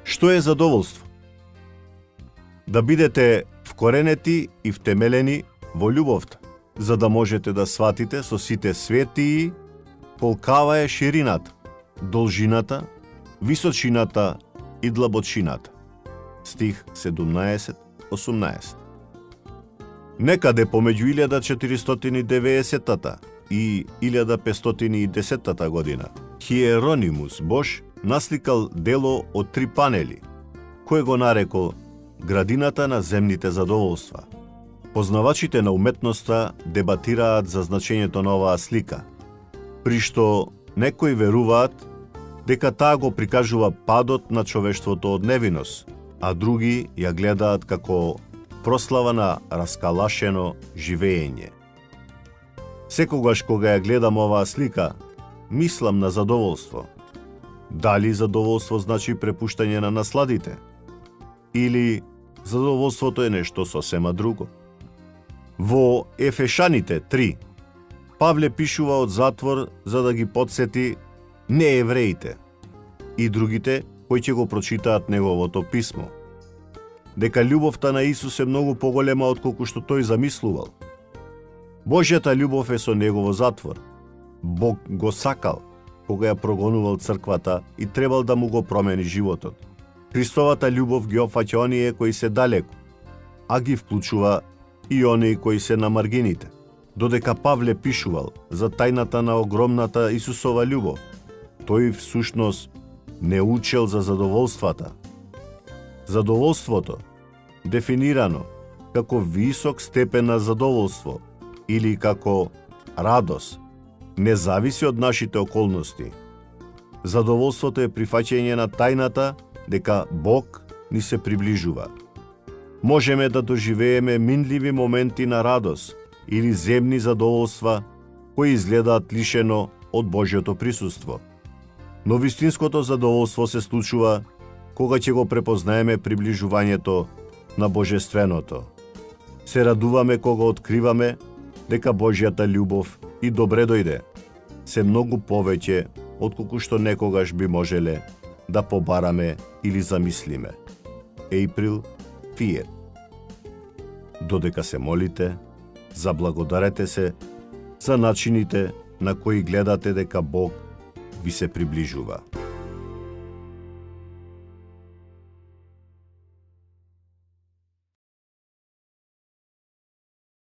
Што е задоволство? Да бидете вкоренети и втемелени во љубовта, за да можете да сватите со сите светии колкава е ширината, должината, височината и длабочината. Стих 17-18. Некаде помеѓу 1490 и 1510 година Хиеронимус Бош насликал дело од 3 панели, кој го нарекол Градината на земните задоволства. Познавачите на уметноста дебатираат за значењето на оваа слика, при што некои веруваат дека таа го прикажува падот на човештвото од невиност, а други ја гледаат како прослава на раскалашено живење. Секогаш кога ја гледам оваа слика, мислам на задоволство. Дали задоволство значи препуштање на насладите? Или задоволството е нешто сосема друго? Во Ефешаните 3, Павле пишува од затвор за да ги подсети неевреите и другите кои ќе го прочитаат неговото писмо, дека љубовта на Исус е многу поголема отколку што тој замислувал. Божјата љубов е со него во затвор. Бог го сакал кога ја прогонувал црквата и требал да му го промени животот. Христовата љубов ги опфаќа оние кои се далеку, а ги вклучува и оние кои се на маргините. Додека Павле пишувал за тајната на огромната Исусова љубов, тој всушност не учел за задоволствата. Задоволството, дефинирано како висок степен на задоволство или како радост, не зависи од нашите околности. Задоволството е прифаќање на тајната дека Бог ни се приближува. Можеме да доживееме минливи моменти на радост или земни задоволства кои изгледаат лишено од Божјото присуство. Но вистинското задоволство се случува кога ќе го препознаеме приближувањето на Божественото. Се радуваме кога откриваме дека Божјата љубов и добре дојде се многу повеќе отколку што некогаш би можеле да побараме или замислиме. April Fier. Додека се молите, заблагодарете се за начините на кои гледате дека Бог ви се приближува.